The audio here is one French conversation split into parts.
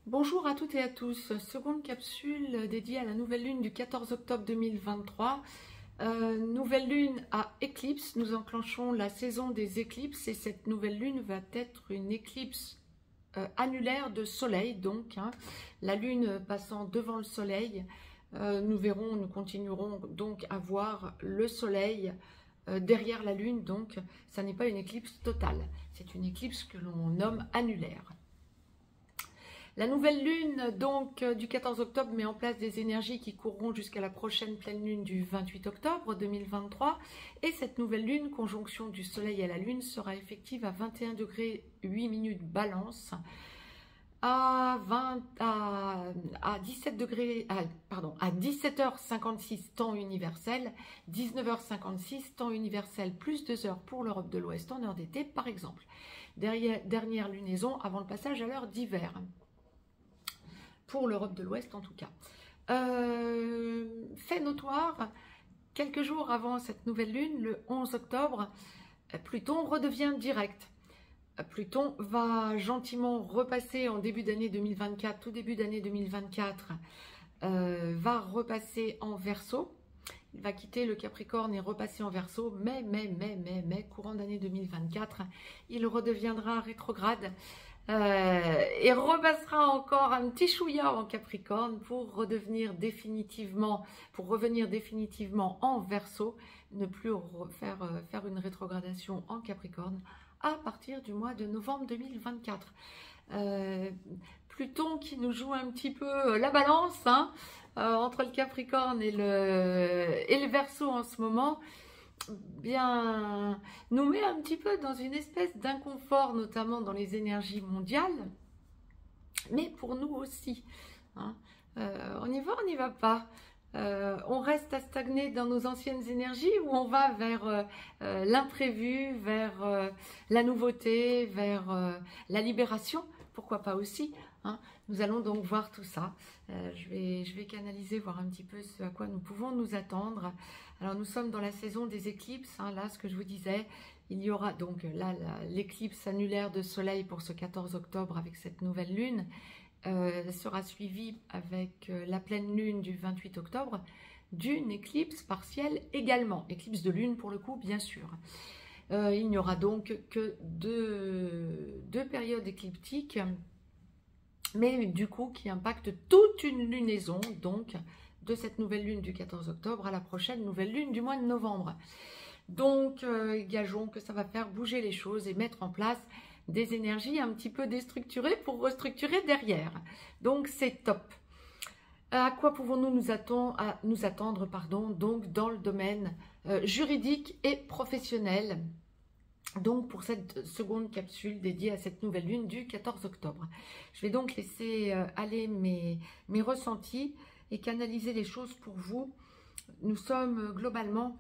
Bonjour à toutes et à tous, seconde capsule dédiée à la nouvelle lune du 14 octobre 2023. Nouvelle lune à éclipse, nous enclenchons la saison des éclipses et cette nouvelle lune va être une éclipse annulaire de soleil, donc la lune passant devant le soleil. Nous continuerons donc à voir le soleil derrière la lune, donc ça n'est pas une éclipse totale, c'est une éclipse que l'on nomme annulaire. La nouvelle lune donc du 14 octobre met en place des énergies qui courront jusqu'à la prochaine pleine lune du 28 octobre 2023 et cette nouvelle lune, conjonction du soleil à la lune, sera effective à 21 degrés 8 minutes balance, à 17h56 temps universel, 19h56 temps universel plus 2 heures pour l'Europe de l'Ouest en heure d'été par exemple. Dernière lunaison avant le passage à l'heure d'hiver. Pour l'Europe de l'Ouest en tout cas. Fait notoire, quelques jours avant cette nouvelle lune, le 11 octobre, Pluton redevient direct. Pluton va gentiment repasser en début d'année 2024, tout début d'année 2024, va repasser en Verseau. Il va quitter le Capricorne et repasser en Verseau, mais, courant d'année 2024, il redeviendra rétrograde. Et repassera encore un petit chouïa en Capricorne pour revenir définitivement en Verseau, ne plus faire une rétrogradation en Capricorne à partir du mois de novembre 2024. Pluton qui nous joue un petit peu la balance entre le Capricorne et le Verseau en ce moment, bien, nous met un petit peu dans une espèce d'inconfort, notamment dans les énergies mondiales, mais pour nous aussi. On y va, on n'y va pas. On reste à stagner dans nos anciennes énergies ou on va vers l'imprévu, vers la nouveauté, vers la libération, pourquoi pas aussi. Nous allons donc voir tout ça. Je vais canaliser, voir un petit peu ce à quoi nous pouvons nous attendre. Alors nous sommes dans la saison des éclipses, là ce que je vous disais, il y aura donc là l'éclipse annulaire de soleil pour ce 14 octobre avec cette nouvelle lune, sera suivie avec la pleine lune du 28 octobre d'une éclipse partielle également, éclipse de lune pour le coup bien sûr. Il n'y aura donc que deux périodes écliptiques, mais du coup qui impactent toute une lunaison, donc de cette nouvelle lune du 14 octobre à la prochaine nouvelle lune du mois de novembre. Donc gageons que ça va faire bouger les choses et mettre en place des énergies un petit peu déstructurées pour restructurer derrière. Donc c'est top. À quoi pouvons-nous nous attendre donc dans le domaine juridique et professionnel, donc pour cette seconde capsule dédiée à cette nouvelle lune du 14 octobre. Je vais donc laisser aller mes ressentis et canaliser les choses pour vous. Nous sommes globalement...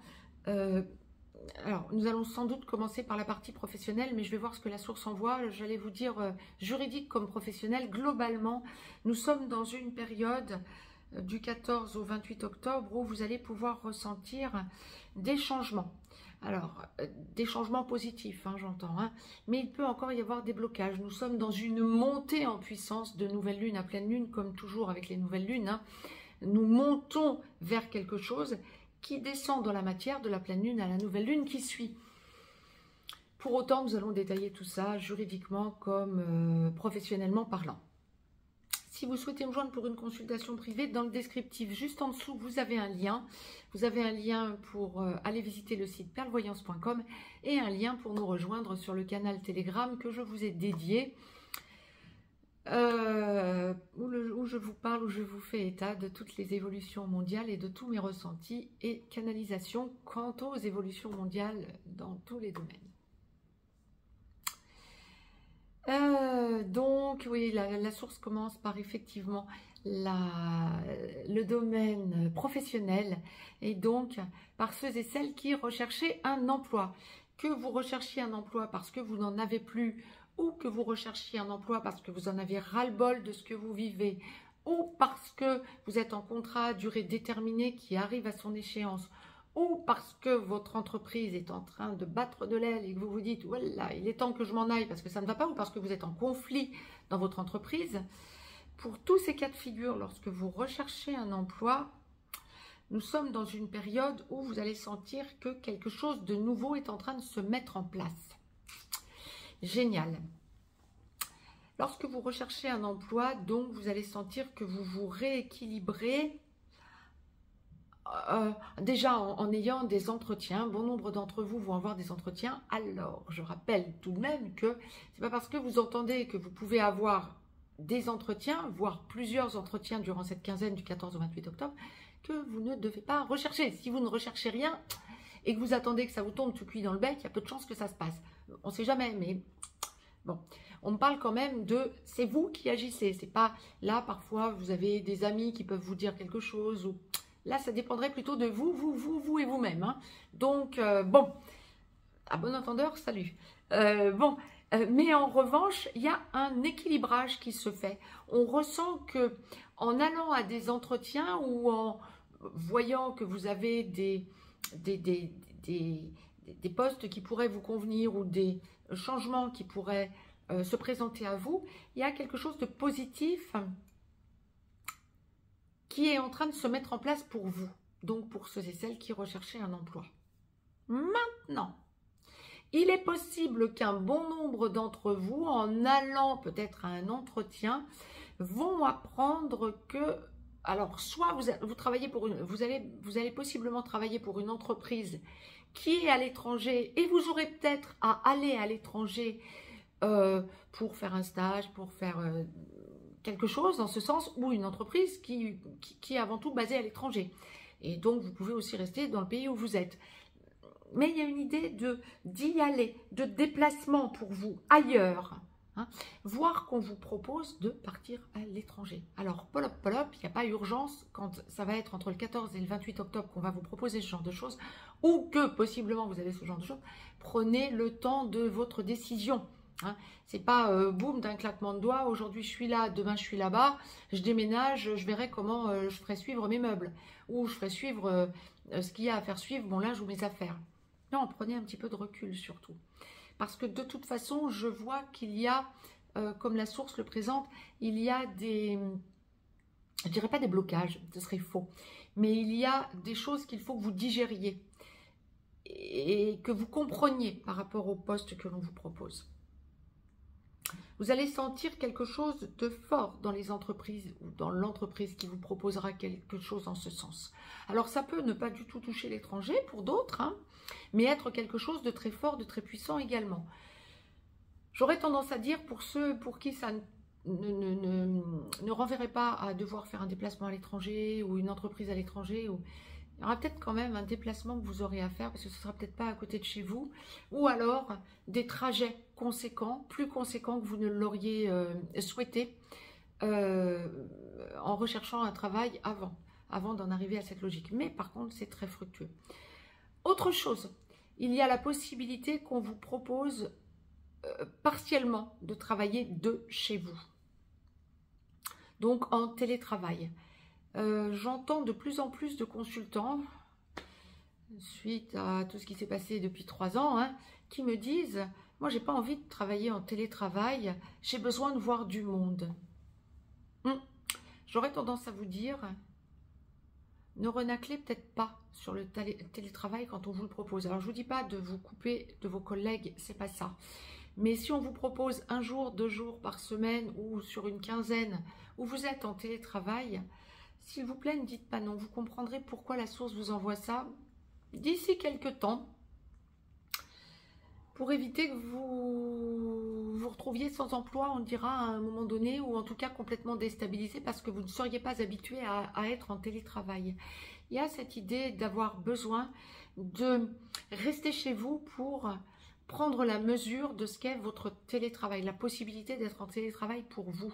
alors, nous allons sans doute commencer par la partie professionnelle, mais je vais voir ce que la source envoie. J'allais vous dire juridique comme professionnel. Globalement, nous sommes dans une période du 14 au 28 octobre où vous allez pouvoir ressentir des changements. Alors, des changements positifs, j'entends, mais il peut encore y avoir des blocages. Nous sommes dans une montée en puissance de nouvelle lune à pleine lune, comme toujours avec les nouvelles lunes. Nous montons vers quelque chose qui descend dans la matière de la pleine lune à la nouvelle lune qui suit. Pour autant, nous allons détailler tout ça juridiquement comme professionnellement parlant. Si vous souhaitez me joindre pour une consultation privée, dans le descriptif juste en dessous, vous avez un lien. Vous avez un lien pour aller visiter le site perlevoyance.com et un lien pour nous rejoindre sur le canal Telegram que je vous ai dédié, où je vous parle, où je vous fais état de toutes les évolutions mondiales et de tous mes ressentis et canalisations quant aux évolutions mondiales dans tous les domaines. Donc oui, la source commence par effectivement le domaine professionnel et donc par ceux et celles qui recherchaient un emploi. Que vous recherchiez un emploi parce que vous n'en avez plus, ou que vous recherchiez un emploi parce que vous en avez ras-le-bol de ce que vous vivez, ou parce que vous êtes en contrat à durée déterminée qui arrive à son échéance, ou parce que votre entreprise est en train de battre de l'aile et que vous vous dites « Voilà, il est temps que je m'en aille parce que ça ne va pas », ou parce que vous êtes en conflit dans votre entreprise, pour tous ces cas de figure, lorsque vous recherchez un emploi, nous sommes dans une période où vous allez sentir que quelque chose de nouveau est en train de se mettre en place. Génial. Lorsque vous recherchez un emploi, donc vous allez sentir que vous vous rééquilibrez déjà en ayant des entretiens. Bon nombre d'entre vous vont avoir des entretiens. Alors, je rappelle tout de même que c'est pas parce que vous entendez que vous pouvez avoir des entretiens, voire plusieurs entretiens durant cette quinzaine du 14 au 28 octobre, que vous ne devez pas rechercher. Si vous ne recherchez rien et que vous attendez que ça vous tombe tout cuit dans le bec, il y a peu de chances que ça se passe. On ne sait jamais, mais bon, on parle quand même de c'est vous qui agissez. C'est pas là, parfois, vous avez des amis qui peuvent vous dire quelque chose. Ou là, ça dépendrait plutôt de vous et vous-même. Hein. Donc, bon, à bon entendeur, salut. Mais en revanche, il y a un équilibrage qui se fait. On ressent que en allant à des entretiens ou en voyant que vous avez des postes qui pourraient vous convenir ou des changements qui pourraient se présenter à vous, il y a quelque chose de positif qui est en train de se mettre en place pour vous. Donc pour ceux et celles qui recherchaient un emploi. Maintenant, il est possible qu'un bon nombre d'entre vous, en allant peut-être à un entretien, vont apprendre que, alors soit vous travaillez pour vous allez possiblement travailler pour une entreprise qui est à l'étranger et vous aurez peut-être à aller à l'étranger pour faire un stage, pour faire quelque chose dans ce sens, ou une entreprise qui est avant tout basée à l'étranger. Et donc vous pouvez aussi rester dans le pays où vous êtes. Mais il y a une idée d'y aller, de déplacement pour vous ailleurs, hein, voire qu'on vous propose de partir à l'étranger. Alors, polop, il n'y a pas urgence quand ça va être entre le 14 et le 28 octobre qu'on va vous proposer ce genre de choses, ou que possiblement vous avez ce genre de choses. Prenez le temps de votre décision. Hein. C'est pas boum d'un claquement de doigts, aujourd'hui je suis là, demain je suis là-bas, je déménage, je verrai comment je ferai suivre mes meubles, ou je ferai suivre ce qu'il y a à faire suivre, mon linge ou mes affaires. Non, prenez un petit peu de recul surtout. Parce que de toute façon, je vois qu'il y a, comme la source le présente, il y a des, je dirais pas des blocages, ce serait faux, mais il y a des choses qu'il faut que vous digériez et que vous compreniez par rapport au poste que l'on vous propose. Vous allez sentir quelque chose de fort dans les entreprises ou dans l'entreprise qui vous proposera quelque chose en ce sens. Alors ça peut ne pas du tout toucher l'étranger pour d'autres, hein, mais être quelque chose de très fort, de très puissant également. J'aurais tendance à dire pour ceux pour qui ça ne renverrait pas à devoir faire un déplacement à l'étranger ou une entreprise à l'étranger, il y aura peut-être quand même un déplacement que vous aurez à faire parce que ce ne sera peut-être pas à côté de chez vous, ou alors des trajets conséquents, plus conséquents que vous ne l'auriez souhaité en recherchant un travail avant d'en arriver à cette logique. Mais par contre, c'est très fructueux. Autre chose, il y a la possibilité qu'on vous propose partiellement de travailler de chez vous. Donc en télétravail. J'entends de plus en plus de consultants, suite à tout ce qui s'est passé depuis 3 ans, hein, qui me disent « Moi, j'ai pas envie de travailler en télétravail, j'ai besoin de voir du monde. » J'aurais tendance à vous dire, ne renaclez peut-être pas sur le télétravail quand on vous le propose. Alors, je vous dis pas de vous couper de vos collègues, c'est pas ça. Mais si on vous propose 1 jour, 2 jours par semaine ou sur une quinzaine où vous êtes en télétravail, s'il vous plaît, ne dites pas non. Vous comprendrez pourquoi la source vous envoie ça d'ici quelques temps pour éviter que vous vous retrouviez sans emploi, on dira à un moment donné, ou en tout cas complètement déstabilisé parce que vous ne seriez pas habitué à être en télétravail. Il y a cette idée d'avoir besoin de rester chez vous pour prendre la mesure de ce qu'est votre télétravail, la possibilité d'être en télétravail pour vous.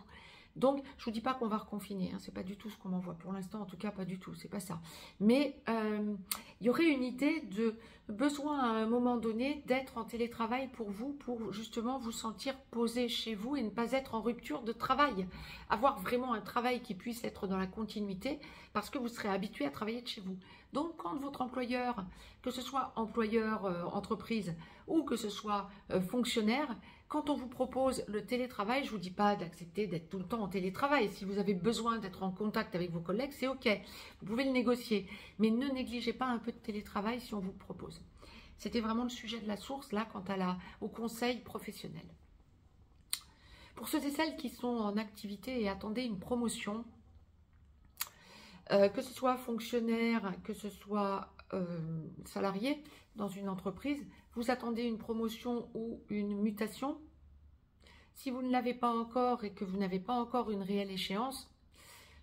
Donc, je ne vous dis pas qu'on va reconfiner, hein, c'est pas du tout ce qu'on m'envoie. Pour l'instant, en tout cas, pas du tout, c'est pas ça. Mais il y aurait une idée de besoin à un moment donné d'être en télétravail pour vous, pour justement vous sentir posé chez vous et ne pas être en rupture de travail. Avoir vraiment un travail qui puisse être dans la continuité parce que vous serez habitué à travailler de chez vous. Donc, quand votre employeur, que ce soit employeur, entreprise ou que ce soit fonctionnaire, Quand on vous propose le télétravail, je ne vous dis pas d'accepter d'être tout le temps en télétravail. Si vous avez besoin d'être en contact avec vos collègues, c'est OK. Vous pouvez le négocier. Mais ne négligez pas un peu de télétravail si on vous le propose. C'était vraiment le sujet de la source, là, quant au conseil professionnel. Pour ceux et celles qui sont en activité et attendaient une promotion, que ce soit fonctionnaire, que ce soit salarié dans une entreprise, vous attendez une promotion ou une mutation. Si vous ne l'avez pas encore et que vous n'avez pas encore une réelle échéance,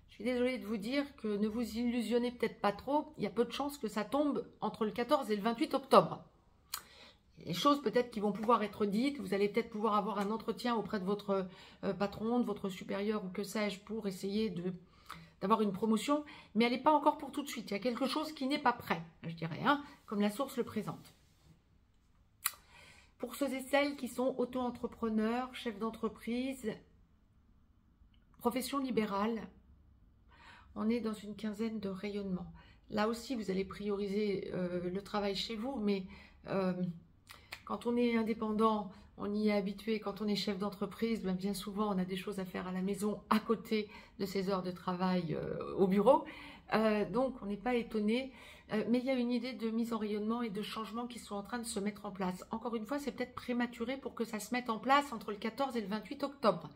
je suis désolée de vous dire que ne vous illusionnez peut-être pas trop. Il y a peu de chances que ça tombe entre le 14 et le 28 octobre. Il y a des choses peut-être qui vont pouvoir être dites. Vous allez peut-être pouvoir avoir un entretien auprès de votre patron, de votre supérieur ou que sais-je pour essayer d'avoir une promotion. Mais elle n'est pas encore pour tout de suite. Il y a quelque chose qui n'est pas prêt, je dirais, hein, comme la source le présente. Pour ceux et celles qui sont auto-entrepreneurs, chefs d'entreprise, profession libérale, on est dans une quinzaine de rayonnements. Là aussi, vous allez prioriser le travail chez vous, mais quand on est indépendant, on y est habitué. Quand on est chef d'entreprise, bien souvent, on a des choses à faire à la maison à côté de ses heures de travail au bureau. Donc, on n'est pas étonné. Mais il y a une idée de mise en rayonnement et de changement qui sont en train de se mettre en place. Encore une fois, c'est peut-être prématuré pour que ça se mette en place entre le 14 et le 28 octobre.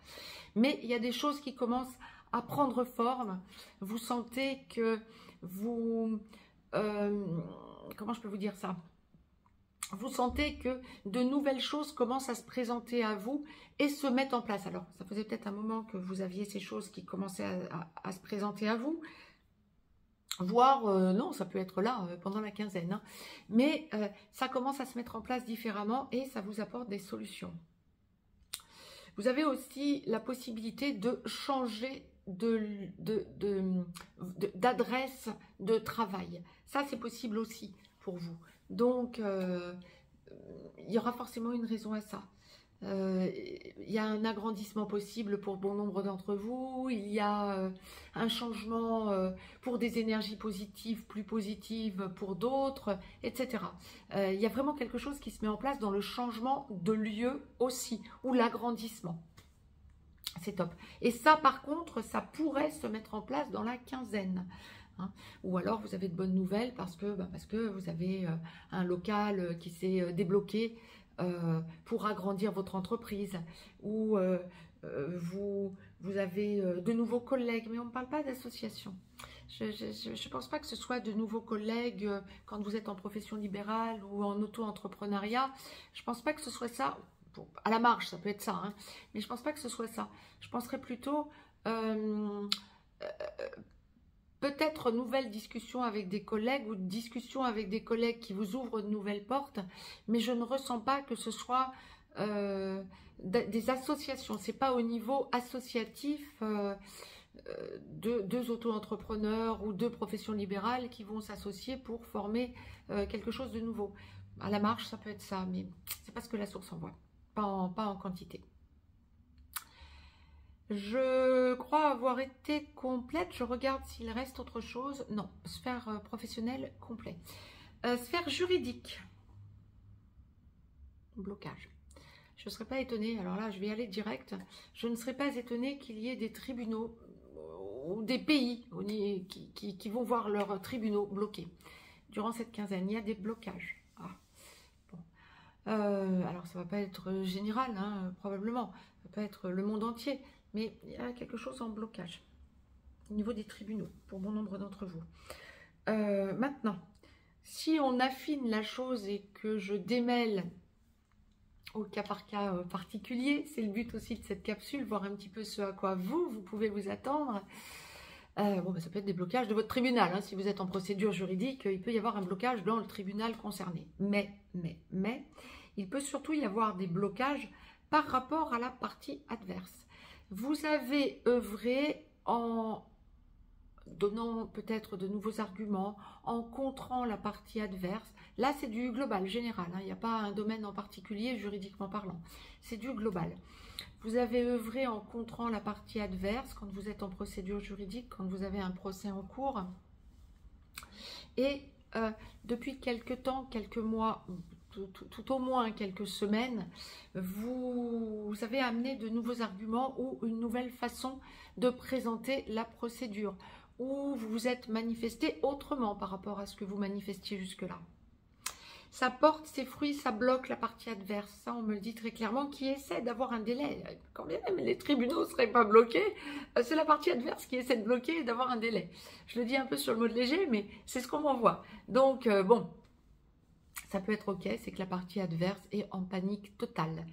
Mais il y a des choses qui commencent à prendre forme. Vous sentez que vous... comment je peux vous dire ça ? Vous sentez que de nouvelles choses commencent à se présenter à vous et se mettent en place. Alors, ça faisait peut-être un moment que vous aviez ces choses qui commençaient à se présenter à vous. Voire, non, ça peut être là pendant la quinzaine. Hein. Mais ça commence à se mettre en place différemment et ça vous apporte des solutions. Vous avez aussi la possibilité de changer d'adresse de travail. Ça, c'est possible aussi pour vous. Donc, il y aura forcément une raison à ça. Il y a un agrandissement possible pour bon nombre d'entre vous, il y a un changement pour des énergies positives, plus positives pour d'autres, etc. Il y a vraiment quelque chose qui se met en place dans le changement de lieu aussi, ou l'agrandissement. C'est top. Et ça, par contre, ça pourrait se mettre en place dans la quinzaine. Hein. Ou alors, vous avez de bonnes nouvelles parce que vous avez un local qui s'est débloqué pour agrandir votre entreprise, ou vous avez de nouveaux collègues, mais on ne parle pas d'association. Je ne pense pas que ce soit de nouveaux collègues quand vous êtes en profession libérale ou en auto-entrepreneuriat. Je ne pense pas que ce soit ça. À la marge, ça peut être ça, hein, mais je ne pense pas que ce soit ça. Je penserais plutôt peut-être nouvelles discussions avec des collègues ou discussions avec des collègues qui vous ouvrent de nouvelles portes, mais je ne ressens pas que ce soit des associations. Ce n'est pas au niveau associatif de deux auto-entrepreneurs ou deux professions libérales qui vont s'associer pour former quelque chose de nouveau. À la marge, ça peut être ça, mais c'est pas ce que la source envoie, pas en quantité. Je crois avoir été complète. Je regarde s'il reste autre chose. Non, sphère professionnelle, complet. Sphère juridique. Blocage. Je ne serais pas étonnée, alors là je vais aller direct, je ne serais pas étonnée qu'il y ait des tribunaux ou des pays qui vont voir leurs tribunaux bloqués. Durant cette quinzaine, il y a des blocages. Ah, bon. Alors ça ne va pas être général, hein, probablement. Ça ne va pas être le monde entier. Mais il y a quelque chose en blocage au niveau des tribunaux, pour bon nombre d'entre vous. Maintenant, si on affine la chose et que je démêle au cas par cas particulier, c'est le but aussi de cette capsule, voir un petit peu ce à quoi vous pouvez vous attendre. Bon, ça peut être des blocages de votre tribunal. Hein. Si vous êtes en procédure juridique, il peut y avoir un blocage dans le tribunal concerné. Mais, il peut surtout y avoir des blocages par rapport à la partie adverse. Vous avez œuvré en donnant peut-être de nouveaux arguments, en contrant la partie adverse. Là, c'est du global, général. Hein. Il n'y a pas un domaine en particulier, juridiquement parlant. C'est du global. Vous avez œuvré en contrant la partie adverse quand vous êtes en procédure juridique, quand vous avez un procès en cours. Et depuis quelques temps, quelques mois, tout au moins quelques semaines, vous avez amené de nouveaux arguments ou une nouvelle façon de présenter la procédure, ou vous vous êtes manifesté autrement par rapport à ce que vous manifestiez jusque-là. Ça porte ses fruits, ça bloque la partie adverse. Ça, on me le dit très clairement, qui essaie d'avoir un délai. Quand bien même les tribunaux ne seraient pas bloqués, c'est la partie adverse qui essaie de bloquer et d'avoir un délai. Je le dis un peu sur le mode léger, mais c'est ce qu'on m'envoie. Donc, bon, ça peut être OK, c'est que la partie adverse est en panique totale.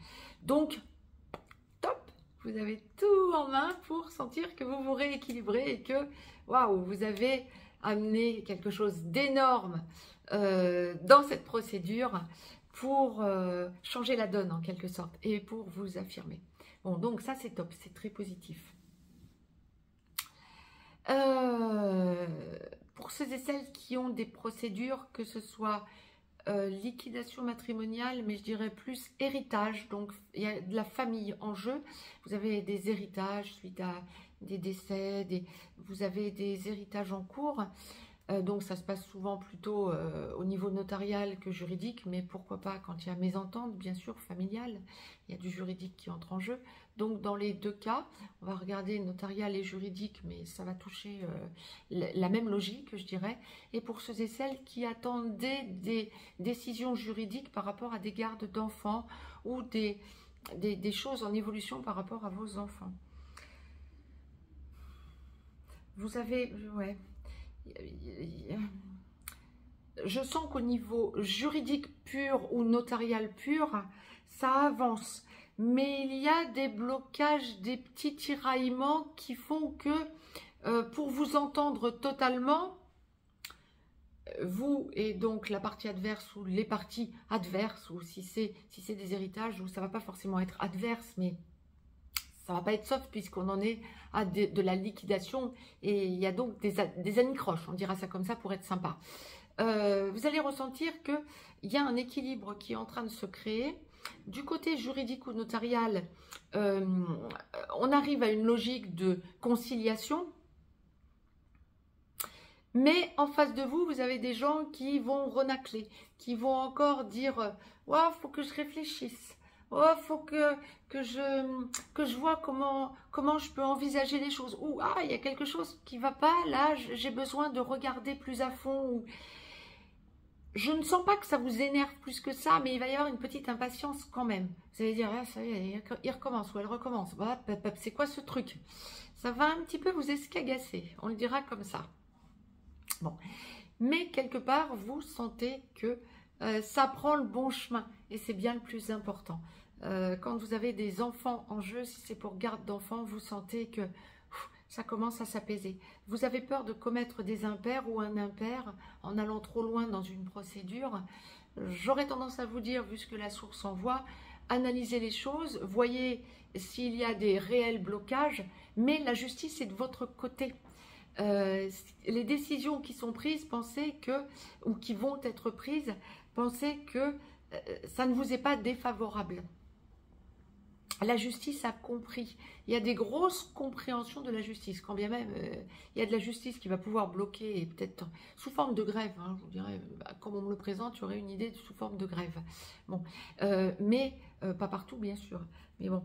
Donc, top, vous avez tout en main pour sentir que vous vous rééquilibrez et que, waouh, vous avez amené quelque chose d'énorme dans cette procédure pour changer la donne en quelque sorte et pour vous affirmer. Bon, donc ça c'est top, c'est très positif. Pour ceux et celles qui ont des procédures, que ce soit liquidation matrimoniale, mais je dirais plus héritage, donc il y a de la famille en jeu, vous avez des héritages suite à des décès, vous avez des héritages en cours. Donc ça se passe souvent plutôt au niveau notarial que juridique, mais pourquoi pas quand il y a mésentente, bien sûr, familiale, il y a du juridique qui entre en jeu. Donc dans les deux cas, on va regarder notarial et juridique, mais ça va toucher la même logique, je dirais. Et pour ceux et celles qui attendaient des décisions juridiques par rapport à des gardes d'enfants ou des choses en évolution par rapport à vos enfants. Vous avez... ouais. Je sens qu'au niveau juridique pur ou notarial pur, ça avance. Mais il y a des blocages, des petits tiraillements qui font que pour vous entendre totalement, vous et donc la partie adverse ou les parties adverses, ou si c'est des héritages, où ça ne va pas forcément être adverse, mais ça ne va pas être soft puisqu'on en est à de la liquidation et il y a donc des anicroches, on dira ça comme ça pour être sympa. Vous allez ressentir qu'il y a un équilibre qui est en train de se créer. Du côté juridique ou notarial, on arrive à une logique de conciliation. Mais en face de vous, vous avez des gens qui vont renacler, qui vont encore dire « Ouais, faut que je réfléchisse ». Oh, faut que je vois comment je peux envisager les choses. Ou, ah, il y a quelque chose qui ne va pas, là, j'ai besoin de regarder plus à fond. Ou... Je ne sens pas que ça vous énerve plus que ça, mais il va y avoir une petite impatience quand même. Vous allez dire, ah, ça y est, il recommence ou elle recommence. Bah, c'est quoi ce truc? Ça va un petit peu vous escagasser, on le dira comme ça. Bon, mais quelque part, vous sentez que ça prend le bon chemin et c'est bien le plus important. Quand vous avez des enfants en jeu, si c'est pour garde d'enfants, vous sentez que ça commence à s'apaiser. Vous avez peur de commettre des impairs ou un impair en allant trop loin dans une procédure. J'aurais tendance à vous dire, vu ce que la source envoie, analysez les choses, voyez s'il y a des réels blocages, mais la justice est de votre côté. Les décisions qui sont prises, pensez que, ou qui vont être prises, pensez que ça ne vous est pas défavorable. La justice a compris. Il y a des grosses compréhensions de la justice, quand bien même il y a de la justice qui va pouvoir bloquer, et peut-être sous forme de grève, hein, je vous dirais, comme on me le présente, il y aurait une idée sous forme de grève. Bon, mais pas partout bien sûr, mais bon.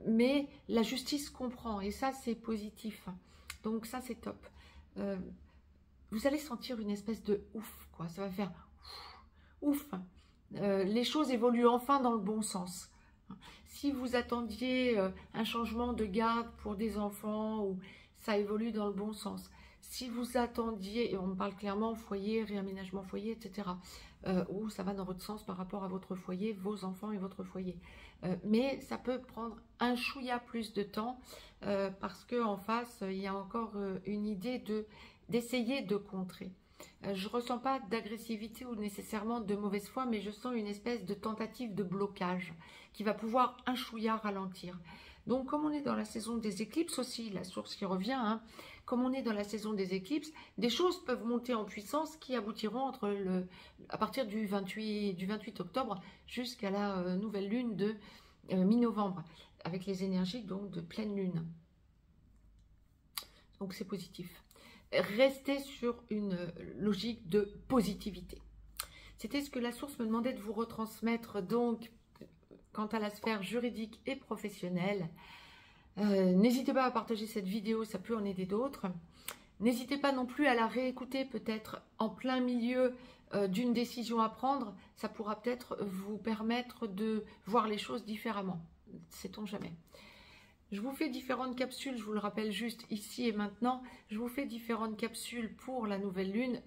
Mais la justice comprend, et ça c'est positif. Donc ça c'est top. Vous allez sentir une espèce de ouf, quoi. Ça va faire ouf. Les choses évoluent enfin dans le bon sens. Si vous attendiez un changement de garde pour des enfants, ou ça évolue dans le bon sens. Si vous attendiez, et on me parle clairement foyer, réaménagement foyer, etc. Ou ça va dans votre sens par rapport à votre foyer, vos enfants et votre foyer. Mais ça peut prendre un chouïa plus de temps parce qu'en face, il y a encore une idée d'essayer de contrer. Je ne ressens pas d'agressivité ou nécessairement de mauvaise foi, mais je sens une espèce de tentative de blocage qui va pouvoir un chouïa ralentir. Donc, comme on est dans la saison des éclipses aussi, la source qui revient, hein, comme on est dans la saison des éclipses, des choses peuvent monter en puissance qui aboutiront à partir du 28 octobre jusqu'à la nouvelle lune de mi-novembre, avec les énergies donc de pleine lune. Donc, c'est positif. Restez sur une logique de positivité. C'était ce que la source me demandait de vous retransmettre. Donc, quant à la sphère juridique et professionnelle, n'hésitez pas à partager cette vidéo, ça peut en aider d'autres. N'hésitez pas non plus à la réécouter peut-être en plein milieu d'une décision à prendre. Ça pourra peut-être vous permettre de voir les choses différemment. Sait-on jamais. Je vous fais différentes capsules, je vous le rappelle juste ici et maintenant. Je vous fais différentes capsules pour la nouvelle lune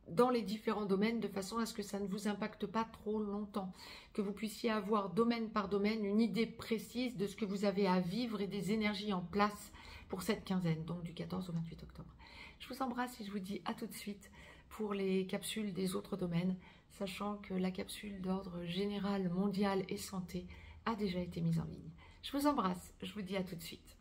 dans les différents domaines de façon à ce que ça ne vous impacte pas trop longtemps. Que vous puissiez avoir domaine par domaine une idée précise de ce que vous avez à vivre et des énergies en place pour cette quinzaine, donc du 14 au 28 octobre. Je vous embrasse et je vous dis à tout de suite pour les capsules des autres domaines, sachant que la capsule d'ordre général, mondial et santé a déjà été mise en ligne. Je vous embrasse, je vous dis à tout de suite.